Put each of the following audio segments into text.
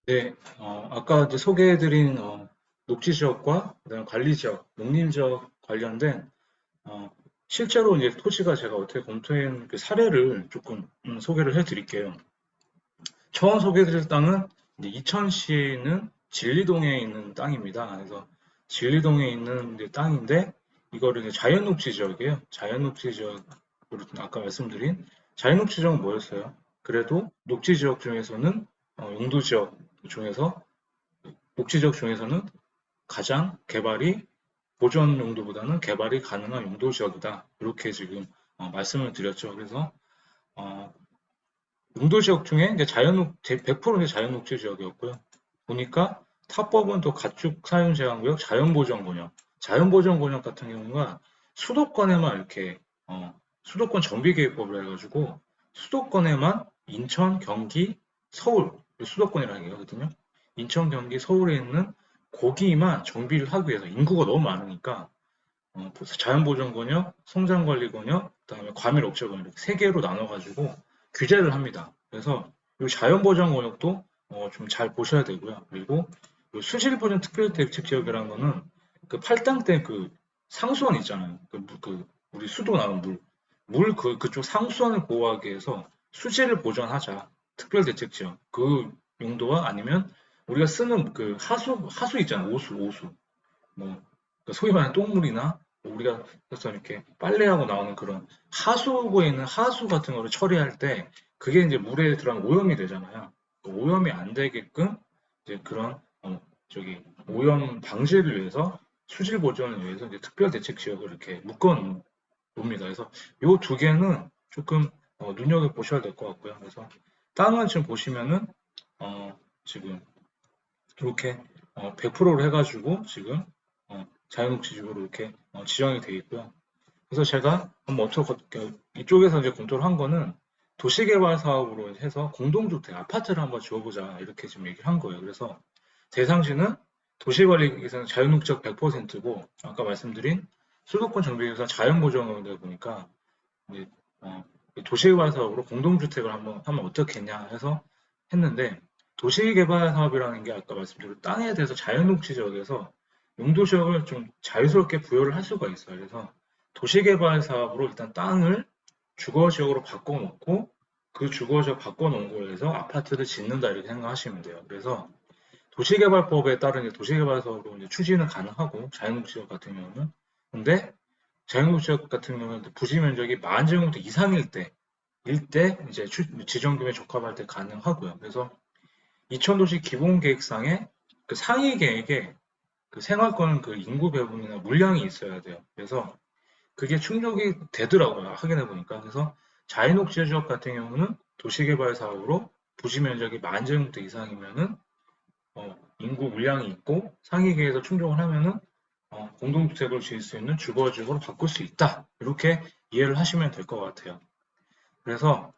네, 아까 이제 소개해드린 녹지 지역과 그다음 관리 지역, 농림 지역 관련된 어, 실제로 이제 토지가 제가 어떻게 검토한 그 사례를 조금 소개를 해드릴게요. 처음 소개해드릴 땅은 이제 이천시에 있는 진리동에 있는 땅입니다. 그래서 진리동에 있는 이제 땅인데 이거를 이제 자연녹지 지역이에요. 자연녹지 지역으로 아까 말씀드린 자연녹지 지역은 뭐였어요? 그래도 녹지 지역 중에서는 용도 지역 중에서 녹지 지역 중에서는 가장 개발이 보전 용도보다는 개발이 가능한 용도 지역이다. 이렇게 지금 말씀을 드렸죠. 그래서 어, 용도 지역 중에 이제 100% 이제 자연녹지 지역이었고요. 보니까 타법은 또 가축 사용 제한구역, 자연보전구역. 자연보전구역 같은 경우가 수도권에만 이렇게 수도권 정비계획법을 해가지고 수도권에만 인천, 경기, 서울 수도권이라는 게 거거든요. 인천, 경기, 서울에 있는 거기만 정비를 하기 위해서 인구가 너무 많으니까 자연보전구역, 성장관리구역, 그다음에 과밀업체구역 이렇게 세 개로 나눠가지고 규제를 합니다. 그래서 이 자연보전구역도 좀 잘 보셔야 되고요. 그리고 수질보전 특별대책지역이라는 거는 그 팔당 때 그 상수원 있잖아요. 우리 수도 나온 그쪽 상수원을 보호하기 위해서 수질을 보전하자. 특별대책지역 그 용도와 아니면 우리가 쓰는 그 하수 있잖아요. 오수. 뭐 소위 말하는 똥물이나 우리가 그래서 이렇게 빨래하고 나오는 그런 하수구에 있는 하수 같은 거를 처리할 때 그게 이제 물에 들어가면 오염이 되잖아요. 그 오염이 안 되게끔 이제 그런 저기 오염 방지를 위해서 수질 보존을 위해서 이제 특별 대책 지역을 이렇게 묶어 놓습니다. 그래서 요 두 개는 조금 눈여겨 보셔야 될 것 같고요. 그래서 땅은 지금 보시면은 지금 이렇게 100%로 해가지고 지금 자연녹지지구로 이렇게 지정이 되어 있고요. 그래서 제가 한번 이쪽에서 이제 검토를 한 거는 도시개발 사업으로 해서 공동주택 아파트를 한번 지어보자 이렇게 지금 얘기를 한 거예요. 그래서 대상지는 도시관리에서는 자연녹지역 100%고 아까 말씀드린 수도권 정비에서 자연보전으로 되다 보니까 이제 어, 도시개발 사업으로 공동주택을 한번 하면 어떻겠냐 해서 했는데 도시개발 사업이라는 게 아까 말씀드린 땅에 대해서 자연녹지 지역에서 용도 지역을 좀 자유스럽게 부여를 할 수가 있어요. 그래서 도시개발 사업으로 일단 땅을 주거 지역으로 바꿔놓고 그 주거 지역 바꿔놓은 거에서 아파트를 짓는다 이렇게 생각하시면 돼요. 그래서 도시개발법에 따른 도시개발 사업으로 이제 추진은 가능하고 자연녹지 지역 같은 경우는 근데 자연녹지 지역 같은 경우는 부지 면적이 10,000제곱미터 이상일 때 이제 지정금에 적합할 때 가능하고요. 그래서 이천도시 기본계획상에 그 상위 계획에 그 생활권 그 인구 배분이나 물량이 있어야 돼요. 그래서 그게 충족이 되더라고요. 확인해 보니까. 그래서 자연녹지 지역 같은 경우는 도시개발 사업으로 부지 면적이 10,000제곱미터 이상이면은 인구 물량이 있고 상위 계획에서 충족을 하면은 공동주택을 지을 수 있는 주거지역으로 바꿀 수 있다. 이렇게 이해를 하시면 될 것 같아요. 그래서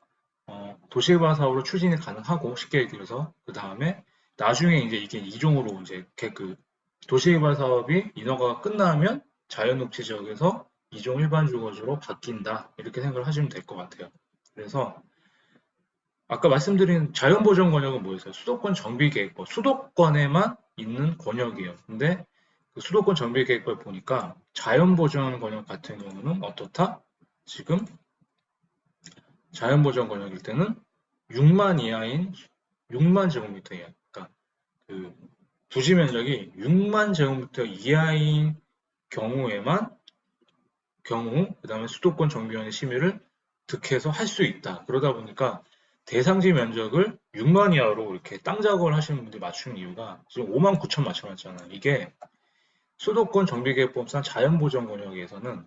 도시개발 사업으로 추진이 가능하고 쉽게 얘기해서 그 다음에 나중에 이제 이게 이종으로 이제 그 도시개발 사업이 인허가가 끝나면 자연녹지 지역에서 이종 일반 주거지로 바뀐다 이렇게 생각을 하시면 될 것 같아요. 그래서 아까 말씀드린 자연보전 권역은 뭐였어요? 수도권 정비계획법 수도권에만 있는 권역이에요. 근데 그 수도권 정비계획법 보니까 자연보전 권역 같은 경우는 어떻다? 지금 자연보전 권역일 때는 6만 이하인 6만 제곱미터예요. 그러니까 그 부지 면적이 6만 제곱미터 이하인 경우에만 그다음에 수도권 정비원의 심의를 득해서 할 수 있다. 그러다 보니까 대상지 면적을 6만 이하로 이렇게 땅 작업을 하시는 분들이 맞추는 이유가 지금 5만 9천 맞춰놨잖아요. 이게 수도권 정비계획법상 자연보전 권역에서는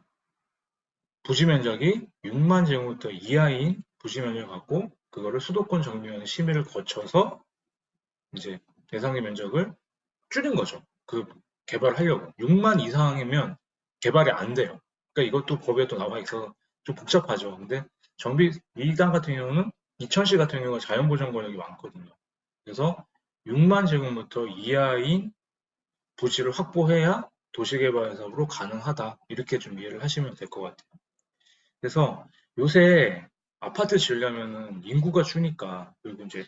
부지 면적이 6만 제곱미터 이하인 부지 면적을 갖고 그거를 수도권 정비원의 심의를 거쳐서 이제 대상지 면적을 줄인 거죠. 그 개발을 하려고. 6만 이상이면 개발이 안 돼요. 그러니까 이것도 법에 또 나와 있어서 좀 복잡하죠. 근데 정비 1단 같은 경우는 이천시 같은 경우가 자연보전 권역이 많거든요. 그래서 6만 제곱미터 이하인 부지를 확보해야 도시개발 사업으로 가능하다. 이렇게 좀 이해를 하시면 될 것 같아요. 그래서 요새 아파트 지으려면은 인구가 주니까 그리고 이제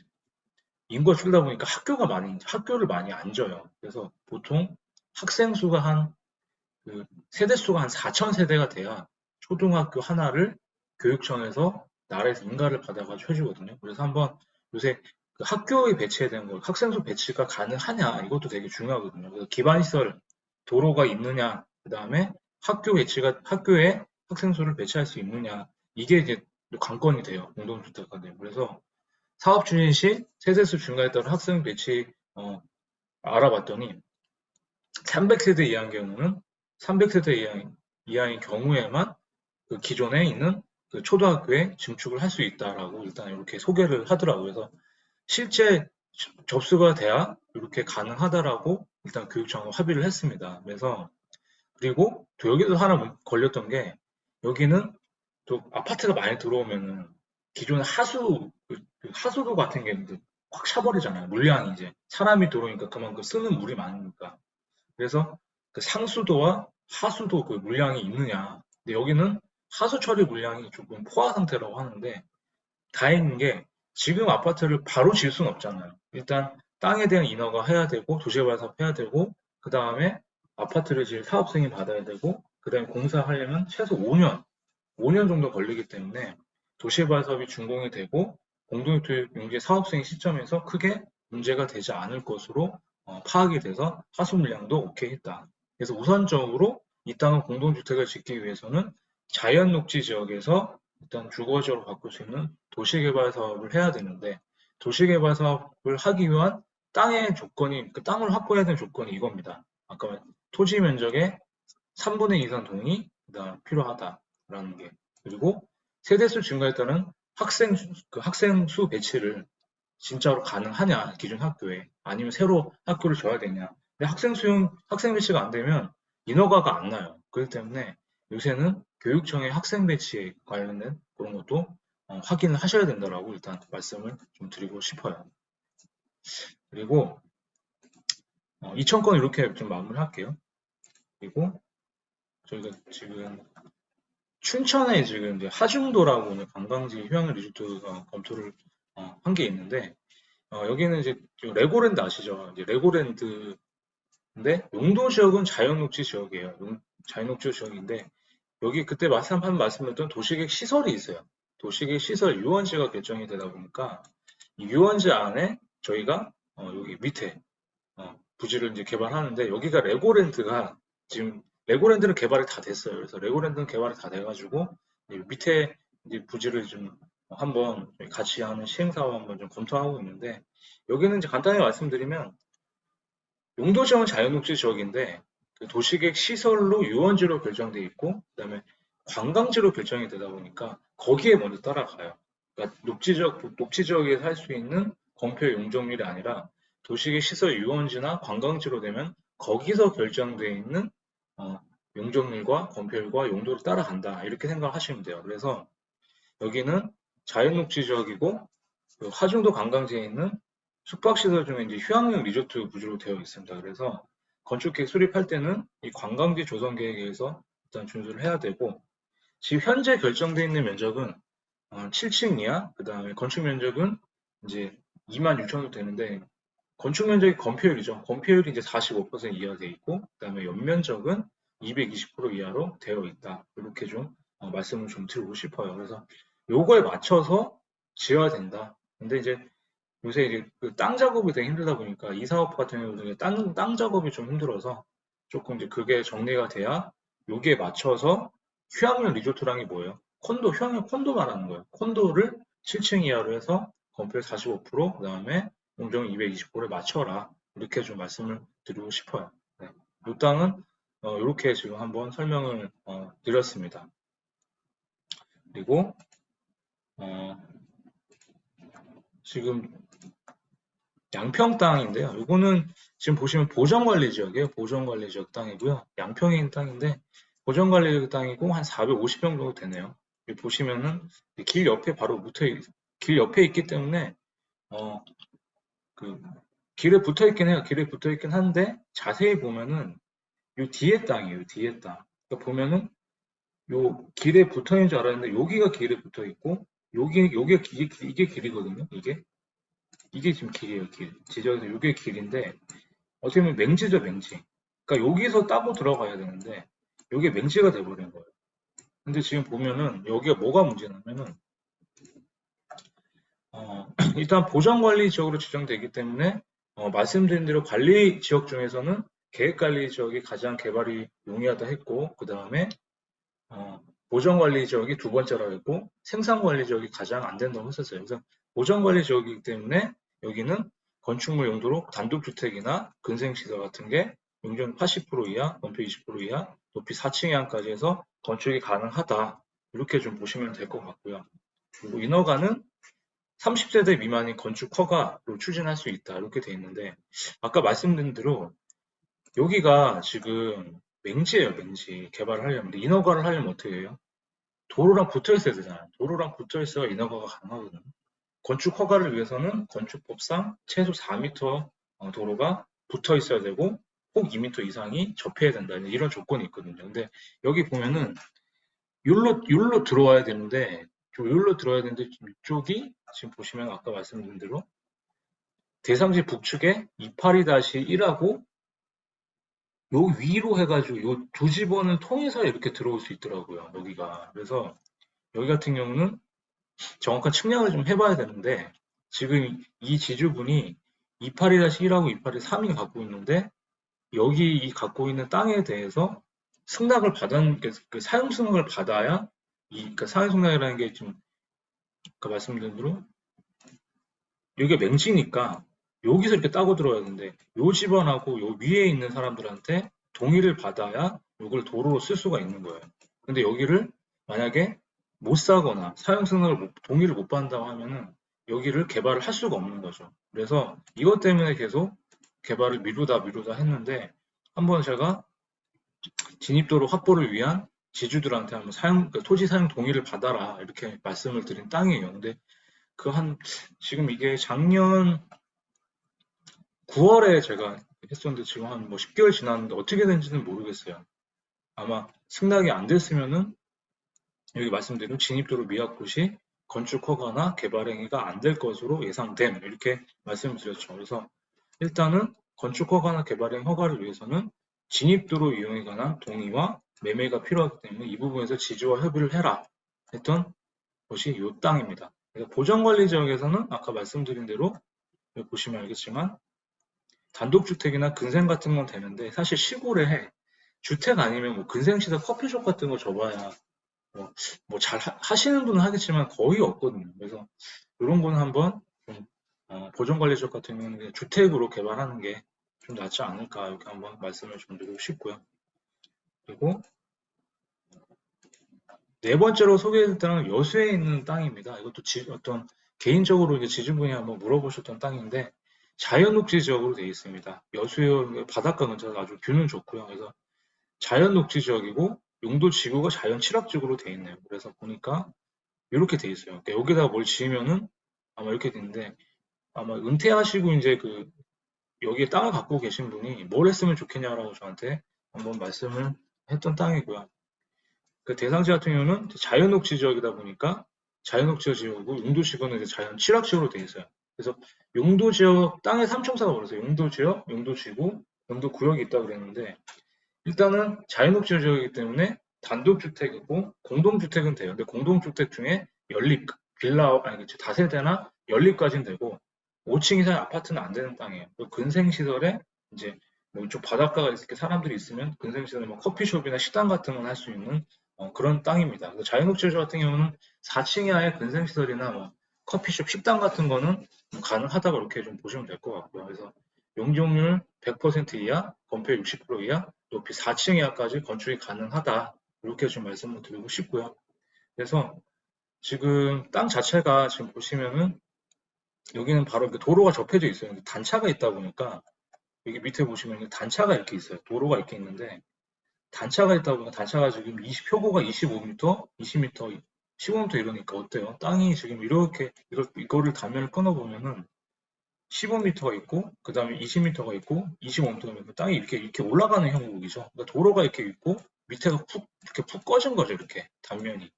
인구가 줄다 보니까 학교를 많이 안 져요. 그래서 보통 학생 수가 세대 수가 한 4천 세대가 돼야 초등학교 하나를 교육청에서 나라에서 인가를 받아가지고 해주거든요. 그래서 한번 요새 그 학교에 배치된 걸 학생 수 배치가 가능하냐 이것도 되게 중요하거든요. 그래서 기반시설 도로가 있느냐, 그 다음에 학교에 학생 수를 배치할 수 있느냐 이게 이제 관건이 돼요. 공동주택가들. 그래서 사업 추진 시 세대수 증가에 따라 학생 배치 알아봤더니 300세대 이하인 경우는 300세대 이하인 경우에만 그 기존에 있는 그 초등학교에 증축을 할 수 있다라고 일단 이렇게 소개를 하더라고요. 그래서 실제 접수가 돼야 이렇게 가능하다라고 일단 교육청하고 합의를 했습니다. 그리고 또 여기도 하나 걸렸던 게 여기는 또 아파트가 많이 들어오면은 기존 하수도 같은 게 이제 확 차버리잖아요. 물량이 이제 사람이 들어오니까 그만큼 쓰는 물이 많으니까. 그래서 그 상수도와 하수도 그 물량이 있느냐. 근데 여기는 하수 처리 물량이 조금 포화 상태라고 하는데 다행인 게 지금 아파트를 바로 지을 수는 없잖아요. 일단 땅에 대한 인허가 해야 되고 도시개발 사업 해야 되고 그 다음에 아파트를 지을 사업 승인 받아야 되고 그 다음에 공사하려면 최소 5년 정도 걸리기 때문에 도시개발 사업이 준공이 되고 공동주택 용지 사업 승인 시점에서 크게 문제가 되지 않을 것으로 파악이 돼서 하수 물량도 오케이 했다. 그래서 우선적으로 이 땅은 공동주택을 짓기 위해서는 자연 녹지 지역에서 일단 주거지역으로 바꿀 수 있는 도시개발 사업을 해야 되는데 도시개발 사업을 하기 위한 땅의 조건이 그 땅을 확보해야 되는 조건이 이겁니다. 아까 토지 면적의 3분의 2 이상 동의가 필요하다라는 게 그리고 세대수 증가에 따른 학생 수 배치를 진짜로 가능하냐 기존 학교에 아니면 새로 학교를 줘야 되냐 근데 학생 배치가 안 되면 인허가가 안 나요. 그렇기 때문에 요새는 교육청의 학생 배치에 관련된 그런 것도 확인을 하셔야 된다라고 일단 말씀을 좀 드리고 싶어요. 그리고 2,000건 이렇게 좀 마무리할게요. 그리고 저희가 지금 춘천에 지금 이제 하중도라고 오늘 관광지 휴양 리조트가 검토를 한 게 있는데 여기는 이제 레고랜드 아시죠? 이제 레고랜드인데 용도 지역은 자연녹지 지역이에요. 자연녹지 지역인데 여기 그때 한번 말씀드렸던 도시계획 시설이 있어요. 도시계획 시설 유원지가 결정이 되다 보니까 이 유원지 안에 저희가 여기 밑에 부지를 이제 개발하는데 여기가 레고랜드가 지금 레고랜드는 개발이 다 됐어요. 그래서 레고랜드는 개발이 다 돼가지고 밑에 이제 부지를 좀 한번 같이 하는 시행사와 한번 좀 검토하고 있는데 여기는 이제 간단히 말씀드리면 용도 지역은 자연녹지 지역인데 그 도시계획 시설로 유원지로 결정돼 있고 그다음에 관광지로 결정이 되다 보니까 거기에 먼저 따라가요. 그러니까 녹지 지역에서 할 수 있는 건폐 용적률이 아니라 도시계획 시설 유원지나 관광지로 되면 거기서 결정되어 있는 용적률과 건폐율과 용도를 따라간다 이렇게 생각하시면 돼요. 그래서 여기는 자연녹지 지역이고 그 하중도 관광지에 있는 숙박시설 중에 이제 휴양용 리조트 구조로 되어 있습니다. 그래서 건축계획 수립할 때는 이 관광지 조성 계획에 의해서 일단 준수를 해야 되고 지금 현재 결정되어 있는 면적은 7층 이하, 그 다음에 건축 면적은 이제 26,000도 되는데 건축 면적이 건폐율이죠. 건폐율이 이제 45% 이하 되어 있고 그 다음에 연면적은 220% 이하로 되어 있다. 이렇게 좀 말씀을 좀 드리고 싶어요. 그래서 요거에 맞춰서 지어야 된다. 근데 이제 요새 이제 그 땅 작업이 되게 힘들다 보니까 이 사업 같은 경우는 땅 작업이 좀 힘들어서 조금 이제 그게 정리가 돼야 여기에 맞춰서 휴양용 리조트랑이 뭐예요? 휴양용 콘도 말하는 거예요. 콘도를 7층 이하로 해서 건폐율 45%, 그 다음에 용적 220%에 맞춰라. 이렇게 좀 말씀을 드리고 싶어요. 네. 이 땅은 이렇게 지금 한번 설명을 드렸습니다. 그리고 지금 양평 땅인데요. 이거는 지금 보시면 보전관리 지역이에요. 보전관리 지역 땅이고요. 양평에 있는 땅인데 보전관리 지역 땅이고 한 450평 정도 되네요. 여기 보시면은 길 옆에 바로 길 옆에 있기 때문에 그 길에 붙어 있긴 해요. 길에 붙어 있긴 한데 자세히 보면은 요 뒤에 땅이에요. 뒤에 땅. 그러니까 보면은 요 길에 붙어 있는 줄 알았는데 여기가 길에 붙어 있고 이게 길이거든요. 이게 이게 지금 길이에요, 길. 지정에서 이게 길인데 어떻게 보면 맹지죠, 맹지. 그러니까 여기서 따고 들어가야 되는데 이게 맹지가 돼버린 거예요. 근데 지금 보면은 여기가 뭐가 문제냐면은 일단 보전관리 지역으로 지정되기 때문에 말씀드린 대로 관리 지역 중에서는 계획관리 지역이 가장 개발이 용이하다 했고 그 다음에 보전관리 지역이 두 번째라고 했고 생산관리 지역이 가장 안 된다고 했었어요. 그래서 보전관리 지역이기 때문에 여기는 건축물 용도로 단독주택이나 근생시설 같은 게 용적 80% 이하, 건폐 20% 이하, 높이 4층 이하까지 해서 건축이 가능하다. 이렇게 좀 보시면 될 것 같고요. 그리고 인허가는 30세대 미만인 건축 허가로 추진할 수 있다. 이렇게 돼 있는데 아까 말씀드린 대로 여기가 지금 맹지예요, 맹지. 개발을 하려면. 근데 인허가를 하려면 어떻게 해요? 도로랑 붙어 있어야 되잖아요. 도로랑 붙어 있어야 인허가가 가능하거든요. 건축 허가를 위해서는 건축법상 최소 4m 도로가 붙어 있어야 되고 꼭 2m 이상이 접해야 된다. 이런 조건이 있거든요. 근데 여기 보면은 율로 들어와야 되는데 율로 들어와야 되는데 이쪽이 지금 보시면 아까 말씀드린 대로 대상지 북측에 282-1하고 요 위로 해가지고 요 두 집원을 통해서 이렇게 들어올 수 있더라고요. 여기가. 그래서 여기 같은 경우는 정확한 측량을 좀 해봐야 되는데 지금 이 지주분이 282-1하고 282-3이 갖고 있는데 여기 이 갖고 있는 땅에 대해서 승낙을 받은 그 사용 승낙을 받아야 그러니까 사용 승낙이라는 게 지금 아까 말씀드린 대로 이게 맹지니까 여기서 이렇게 따고 들어야 되는데 요 집안하고 요 위에 있는 사람들한테 동의를 받아야 이걸 도로로 쓸 수가 있는 거예요. 근데 여기를 만약에 못 사거나 사용 승낙을 동의를 못 받는다고 하면은 여기를 개발을 할 수가 없는 거죠. 그래서 이것 때문에 계속 개발을 미루다 했는데 한번 제가 진입도로 확보를 위한 지주들한테 한번 토지 사용 동의를 받아라 이렇게 말씀을 드린 땅이에요. 근데 지금 이게 작년 9월에 제가 했었는데 지금 한 뭐 10개월 지났는데 어떻게 된지는 모르겠어요. 아마 승낙이 안 됐으면은 여기 말씀드린 진입도로 미약곳이 건축 허가나 개발 행위가 안 될 것으로 예상됨 이렇게 말씀을 드렸죠. 그래서 일단은 건축 허가나 개발 행위 허가를 위해서는 진입도로 이용에 관한 동의와 매매가 필요하기 때문에 이 부분에서 지주와 협의를 해라 했던 것이 이 땅입니다. 보전관리 지역에서는 아까 말씀드린 대로 여기 보시면 알겠지만 단독주택이나 근생 같은 건 되는데 사실 시골에 주택 아니면 뭐 근생시설 커피숍 같은 거 줘봐야 뭐 잘 하시는 분은 하겠지만 거의 없거든요. 그래서 이런 거는 한번 좀 보전관리 지역 같은 경우는 그냥 주택으로 개발하는 게 좀 낫지 않을까 이렇게 한번 말씀을 좀 드리고 싶고요. 그리고 네 번째로 소개해드릴 땅은 여수에 있는 땅입니다. 이것도 어떤 개인적으로 이제 지주분이 한번 물어보셨던 땅인데 자연녹지 지역으로 되어 있습니다. 여수의 바닷가 근처가 아주 뷰는 좋고요. 그래서 자연녹지 지역이고 용도 지구가 자연 칠학지구로 되어 있네요. 그래서 보니까 이렇게 되어 있어요. 그러니까 여기다가 뭘 지으면은 아마 이렇게 되는데 아마 은퇴하시고 이제 여기에 땅을 갖고 계신 분이 뭘 했으면 좋겠냐라고 저한테 한번 말씀을 했던 땅이고요. 그 대상지 같은 경우는 자연녹지 지역이다 보니까 자연녹지 지역이고 용도지구는 이제 자연 칠학지구로 되어 있어요. 그래서 용도지역 땅의 삼총사가 벌어서 용도지역, 용도지구, 용도구역이 있다고 그랬는데 일단은 자연녹지 지역이기 때문에 단독주택이고 공동주택은 돼요. 근데 공동주택 중에 연립, 빌라, 아니 다세대나 연립까지는 되고 5층 이상 아파트는 안 되는 땅이에요. 근생시설에 이제 뭐 이쪽 바닷가가 이렇게 사람들이 있으면 근생시설에 뭐 커피숍이나 식당 같은 건 할 수 있는 그런 땅입니다. 자연녹지 같은 경우는 4층 이하의 근생시설이나 뭐 커피숍, 식당 같은 거는 가능하다고 이렇게 좀 보시면 될 것 같고요. 그래서 용적률 100% 이하, 건폐 60% 이하, 높이 4층 이하까지 건축이 가능하다. 이렇게 좀 말씀을 드리고 싶고요. 그래서 지금 땅 자체가 지금 보시면은 여기는 바로 이렇게 도로가 접해져 있어요. 단차가 있다 보니까 여기 밑에 보시면 단차가 이렇게 있어요. 도로가 이렇게 있는데 단차가 있다 보니까 단차가 지금 표고가 25m, 20m, 15m 이러니까 어때요? 땅이 지금 이렇게 이거를 단면을 끊어 보면은 15m가 있고 그 다음에 20m가 있고 25m가 있고 땅이 이렇게 올라가는 형국이죠. 그러니까 도로가 이렇게 있고 밑에가 이렇게 푹 꺼진 거죠. 이렇게 단면이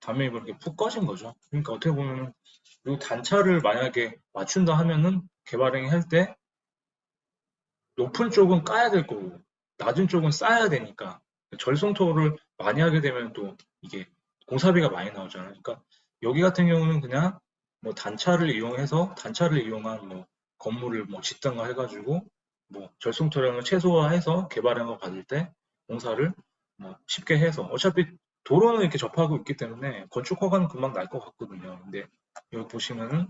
담임이 그렇게 푹 꺼진 거죠. 그러니까 어떻게 보면 이 단차를 만약에 맞춘다 하면은 개발행위 할 때 높은 쪽은 까야 될 거고 낮은 쪽은 쌓아야 되니까 절송토를 많이 하게 되면 또 이게 공사비가 많이 나오잖아요. 그러니까 여기 같은 경우는 그냥 뭐 단차를 이용한 뭐 건물을 뭐 짓던가 해가지고 뭐 절송토량을 최소화해서 개발행위 받을 때 공사를 뭐 쉽게 해서 어차피 도로는 이렇게 접하고 있기 때문에 건축 허가는 금방 날 것 같거든요. 근데 여기 보시면은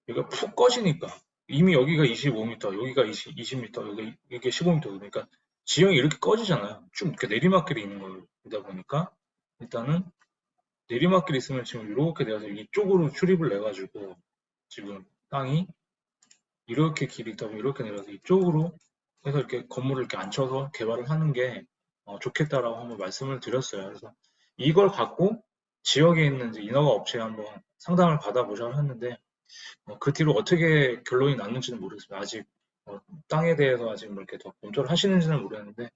여기가 푹 꺼지니까 이미 여기가 25m, 여기가 20m, 여기 이게 15m 그러니까 지형이 이렇게 꺼지잖아요. 쭉 이렇게 내리막길이 있는 거다 보니까 일단은 내리막길이 있으면 지금 이렇게 내서 이쪽으로 출입을 내 가지고 지금 땅이 이렇게 길이 있다고 이렇게 내려서 이쪽으로 해서 이렇게 건물을 이렇게 앉혀서 개발을 하는 게 좋겠다라고 한번 말씀을 드렸어요. 그래서 이걸 갖고 지역에 있는 이제 인허가 업체에 한번 상담을 받아보자고 했는데 그 뒤로 어떻게 결론이 났는지는 모르겠습니다. 아직 땅에 대해서 아직 뭐 이렇게 더 검토를 하시는지는 모르겠는데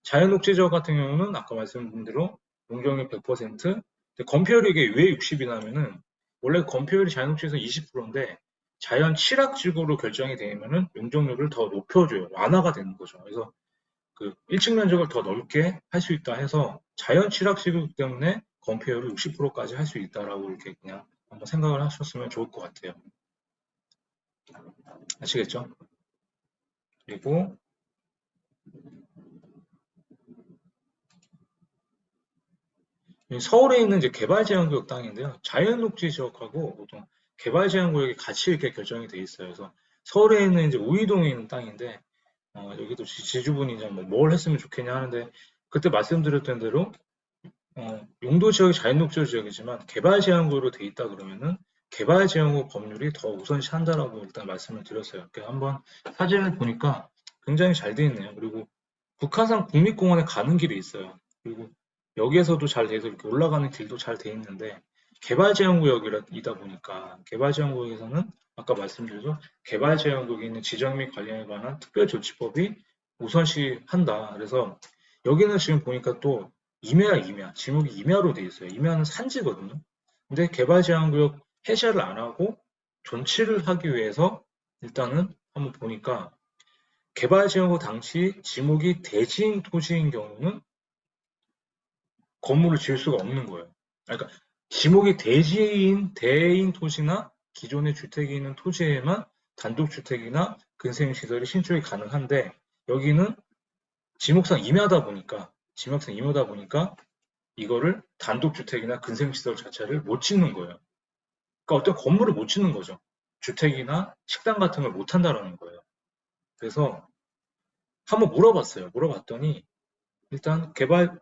자연녹지지역 같은 경우는 아까 말씀드린 대로 용적률 100%, 건폐율이 왜 60이 나면은 원래 건폐율이 자연녹지에서 20%인데 자연 취락지구로 결정이 되면은 용적률을 더 높여줘요. 완화가 되는 거죠. 그래서 그 1층 면적을 더 넓게 할 수 있다 해서 자연 취락지구 때문에 건폐율을 60%까지 할 수 있다라고 이렇게 그냥 한번 생각을 하셨으면 좋을 것 같아요. 아시겠죠? 그리고 서울에 있는 이제 개발제한구역 땅인데요. 자연녹지 지역하고 보통 개발제한구역이 같이 이렇게 결정이 돼 있어요. 그래서 서울에 있는 이제 우이동에 있는 땅인데 여기도 지주분이 이제 뭘 했으면 좋겠냐 하는데 그때 말씀드렸던 대로 용도 지역이 자연녹지 지역이지만 개발제한구역으로 돼 있다 그러면은 개발제한구 법률이 더 우선시한다라고 일단 말씀을 드렸어요. 한번 사진을 보니까 굉장히 잘 돼 있네요. 그리고 북한산 국립공원에 가는 길이 있어요. 그리고 여기에서도 잘 돼서 이렇게 올라가는 길도 잘 돼 있는데 개발제한구역이다 보니까 개발제한구역에서는 아까 말씀드렸죠. 개발제한구역에 있는 지정 및 관리에 관한 특별조치법이 우선시한다. 그래서 여기는 지금 보니까 또 임야야 임야. 지목이 임야로 돼 있어요. 임야는 산지거든요. 근데 개발제한구역 해제를 안 하고 존치를 하기 위해서 일단은 한번 보니까 개발지역구 당시 지목이 대지인 토지인 경우는 건물을 지을 수가 없는 거예요. 그러니까 지목이 대인 토지나 기존의 주택이 있는 토지에만 단독주택이나 근생시설이 신축이 가능한데 여기는 지목상 임야다 보니까 이거를 단독주택이나 근생시설 자체를 못 짓는 거예요. 그러니까 어떤 건물을 못 짓는 거죠. 주택이나 식당 같은 걸 못 한다라는 거예요. 그래서 한번 물어봤어요. 물어봤더니 일단 개발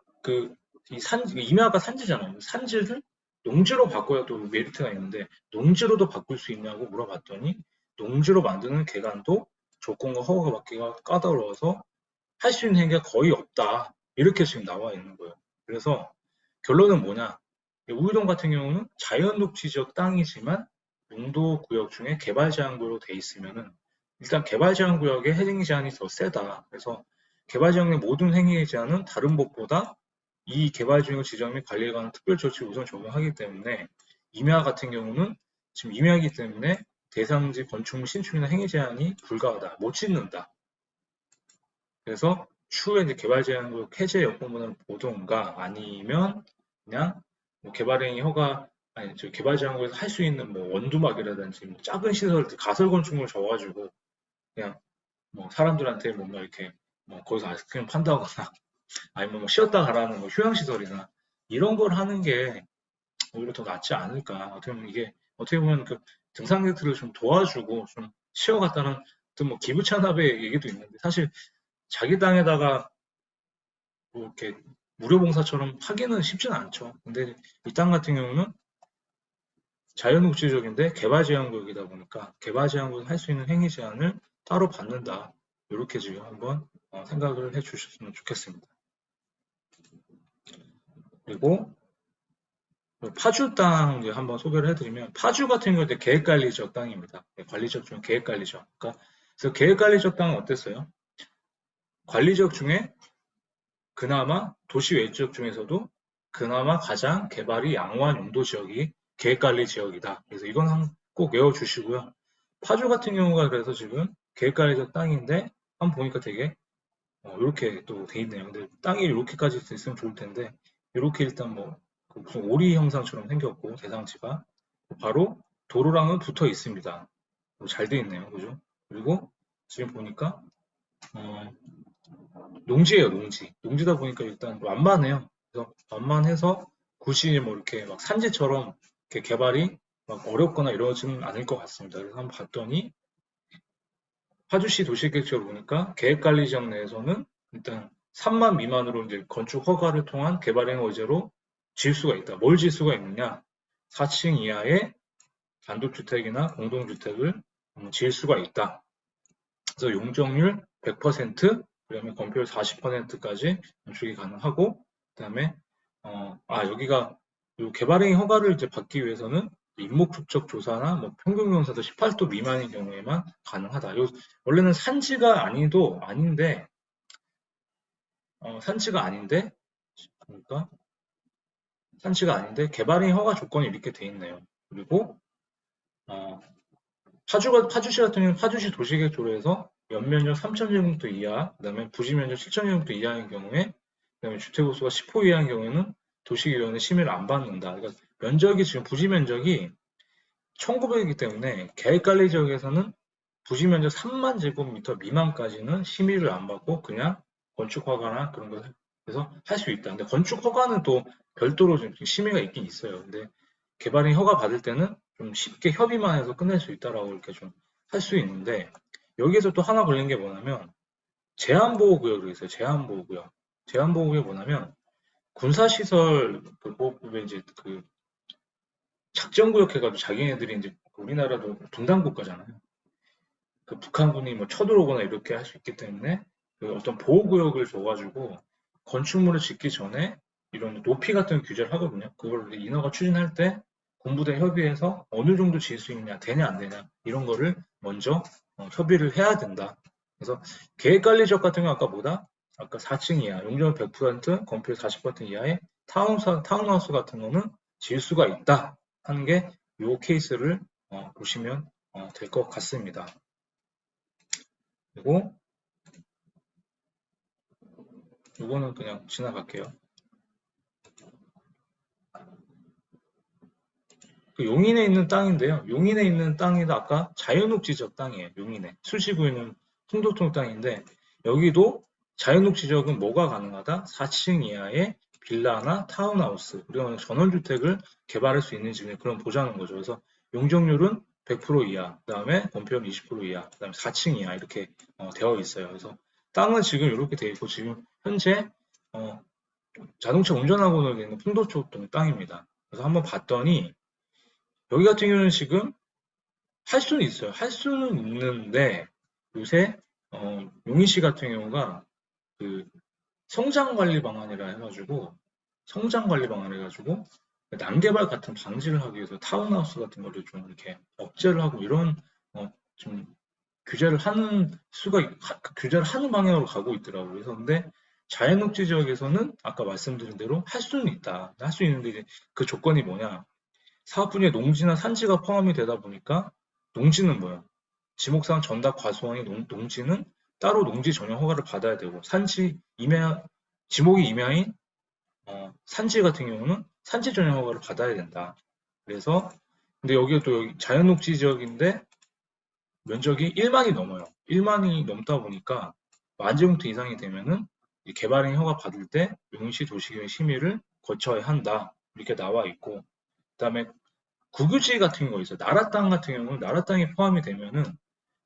임야가 산지잖아요. 산지를 농지로 바꿔야 또 메리트가 있는데 농지로도 바꿀 수 있냐고 물어봤더니 농지로 만드는 개간도 조건과 허가가 받기가 까다로워서 할 수 있는 행위가 거의 없다. 이렇게 지금 나와 있는 거예요. 그래서 결론은 뭐냐? 우이동 같은 경우는 자연녹지적 땅이지만 용도구역 중에 개발제한구역으로 돼 있으면은 일단 개발제한구역의 해당 제한이 더 세다. 그래서 개발지역의 모든 행위의 제한은 다른 법보다 이 개발지역 지정 및 관리에 관한 특별조치를 우선 적용하기 때문에 임야 같은 경우는 지금 임야이기 때문에 대상지 건축물 신축이나 행위 제한이 불가하다. 못 짓는다. 그래서 추후에 이제 개발제한구역 해제 여건문을 보던가 아니면 그냥 뭐 개발행위 허가 아니 저 개발제한구역에서 할 수 있는 뭐 원두막이라든지 뭐 작은 시설 가설 건축물을 줘가지고 그냥 뭐 사람들한테 뭔가 이렇게 뭐 거기서 아이스크림 판다거나 아니면 뭐 쉬었다 가라는 뭐 휴양시설이나 이런 걸 하는 게 오히려 더 낫지 않을까. 어떻게 보면 그 등산객들을 좀 도와주고 좀 쉬어갔다는 어떤 뭐 기부 찬합의 얘기도 있는데 사실 자기 땅에다가 뭐 이렇게 무료봉사처럼 하기는 쉽지는 않죠. 근데 이 땅 같은 경우는 자연녹지적인데 개발제한구역이다 보니까 개발제한구역 할 수 있는 행위 제한을 따로 받는다. 이렇게 지금 한번 생각을 해 주셨으면 좋겠습니다. 그리고 파주 땅 한번 소개를 해드리면 파주 같은 경우는 계획관리적 땅입니다. 관리적 중에 계획관리적. 그래서 계획관리적 땅은 어땠어요? 관리적 중에 그나마 도시 외지적 중에서도 그나마 가장 개발이 양호한 용도 지역이 계획관리 지역이다. 그래서 이건 꼭 외워주시고요. 파주 같은 경우가 그래서 지금 계획관리 지역 땅인데 한번 보니까 되게 이렇게 또 돼 있네요. 근데 땅이 이렇게까지 있으면 좋을 텐데 이렇게 일단 그 무슨 오리 형상처럼 생겼고 대상지가 바로 도로랑은 붙어 있습니다. 잘 돼 있네요. 그죠? 그리고 지금 보니까 어, 농지예요, 농지. 농지다 보니까 일단 완만해요. 그래서 완만해서 굳이 뭐 이렇게 막 산지처럼 이렇게 개발이 막 어렵거나 이러지는 않을 것 같습니다. 그래서 한번 봤더니 파주시 도시계획서를 보니까 계획관리지역 내에서는 일단 3만 미만으로 이제 건축 허가를 통한 개발행위 의제로 지을 수가 있다. 뭘 지을 수가 있느냐? 4층 이하의 단독주택이나 공동주택을 지을 수가 있다. 그래서 용적률 100%, 그다음에 건폐율 40%까지 건축이 가능하고, 그다음에 여기가 개발행위 허가를 이제 받기 위해서는 인목 축적 조사나 뭐 평균 경사도 18도 미만인 경우에만 가능하다. 원래는 산지가 아닌데 산지가 아닌데 그러니까 산지가 아닌데 개발행위 허가 조건이 이렇게 돼 있네요. 그리고 어, 파주시 같은 경우는 파주시 도시계획조례에서 연면적 3,000제곱미터 이하, 그다음에 부지면적 7,000제곱미터 이하인 경우에, 그다음에 주택호수가 10호 이하인 경우에는 도시계획위원회 심의를 안 받는다. 그러니까 면적이 지금 부지 면적이 1,900이기 때문에 계획관리지역에서는 부지 면적 3만 제곱미터 미만까지는 심의를 안 받고 그냥 건축 허가나 그런 걸 해서 할 수 있다. 근데 건축 허가는 또 별도로 좀 심의가 있긴 있어요. 근데 개발인 허가 받을 때는 좀 쉽게 협의만 해서 끝낼 수 있다라고 이렇게 좀 할 수 있는데, 여기에서 또 하나 걸린 게 뭐냐면 제한보호구역이 있어요. 제한보호구역. 제한보호구역이 뭐냐면 군사시설 그 보호구역에 이제 그 작전구역 해가지고 자기네들이 이제 우리나라도 분단국가잖아요. 그 북한군이 뭐 쳐들어오거나 이렇게 할 수 있기 때문에 그 어떤 보호구역을 줘가지고 건축물을 짓기 전에 이런 높이 같은 규제를 하거든요. 그걸 인허가 추진할 때 군부대 협의해서 어느 정도 지을 수 있냐, 되냐 안 되냐 이런 거를 먼저 협의를 해야 된다. 그래서 계획관리지역 같은 경우 아까 4층 이하, 용적률 100%, 건폐율 40% 이하의 타운하우스 같은 거는 지을 수가 있다 하는 게 이 케이스를 보시면 될 것 같습니다. 그리고 이거는 그냥 지나갈게요. 그 용인에 있는 땅인데요. 용인에 있는 땅이 아까 자연녹지적 땅이에요. 용인에. 수지구에는 풍도통 땅인데 여기도 자연녹지적은 뭐가 가능하다? 4층 이하의 빌라나 타운하우스, 그리고 전원주택을 개발할 수 있는지 그런 보자는 거죠. 그래서 용적률은 100% 이하, 그 다음에 건폐율 20% 이하, 그 다음에 4층 이하 이렇게 되어 있어요. 그래서 땅은 지금 이렇게 되어 있고 지금 현재 자동차 운전하고 있는 풍도초동 땅입니다. 그래서 한번 봤더니 여기 같은 경우는 지금 할 수는 있어요. 할 수는 있는데 요새 용인시 같은 경우가 그 성장관리 방안이라 해가지고 성장관리 방안 해가지고 난개발 같은 방지를 하기 위해서 타운하우스 같은 거를 좀 이렇게 억제를 하고 이런 좀 규제를 하는 규제를 하는 방향으로 가고 있더라고요. 그래서 근데 자연녹지 지역에서는 아까 말씀드린 대로 할 수는 있다. 할 수 있는데 이제 그 조건이 뭐냐? 사업 분야에 농지나 산지가 포함이 되다 보니까 농지는 뭐야? 지목상 전답 과수원이 농지는 따로 농지 전용 허가를 받아야 되고 지목이 임야인 산지 같은 경우는 산지 전용 허가를 받아야 된다. 그래서 근데 여기가 또 여기 자연녹지 지역인데 면적이 1만이 넘어요. 1만이 넘다 보니까 만제곱미터 이상이 되면은 개발행 허가 받을 때 용인시 도시계획 심의를 거쳐야 한다. 이렇게 나와 있고, 그다음에 국유지 같은 거 있어요. 나라 땅 같은 경우는 나라 땅이 포함이 되면은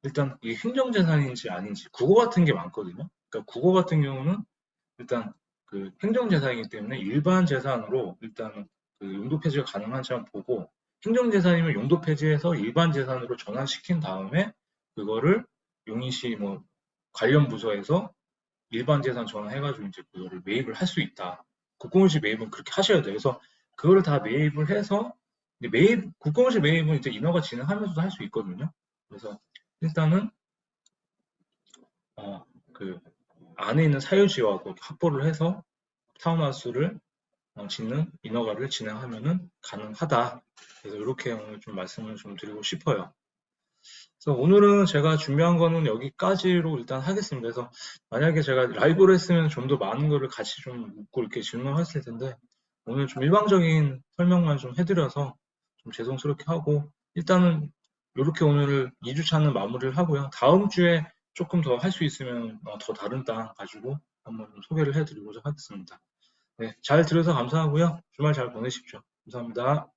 일단 이게 행정재산인지 아닌지 국어 같은 게 많거든요. 그러니까 국어 같은 경우는 일단 그 행정재산이기 때문에 일반 재산으로 일단 그 용도 폐지가 가능한지 한번 보고, 행정재산이면 용도 폐지해서 일반 재산으로 전환시킨 다음에 그거를 용인시 뭐 관련 부서에서 일반 재산 전환해가지고 이제 그거를 매입을 할 수 있다. 국공유지 매입은 그렇게 하셔야 돼요. 그래서 그거를 다 매입을 해서 국공유지 매입은 이제 인허가 진행하면서도 할 수 있거든요. 그래서 일단은 그 안에 있는 사유지하고 확보를 해서 타운하우스를 짓는 인허가를 진행하면은 가능하다. 그래서 이렇게 오늘 좀 말씀을 좀 드리고 싶어요. 그래서 오늘은 제가 준비한 거는 여기까지로 일단 하겠습니다. 그래서 만약에 제가 라이브로 했으면 좀 더 많은 거를 같이 좀 묻고 이렇게 질문했을 텐데 오늘 좀 일방적인 설명만 좀 해드려서 좀 죄송스럽게 하고 일단은 이렇게 오늘 2주차는 마무리를 하고요. 다음 주에 조금 더 할 수 있으면 더 다른 땅 가지고 한번 소개를 해드리고자 하겠습니다. 네, 잘 들어서 감사하고요. 주말 잘 보내십시오. 감사합니다.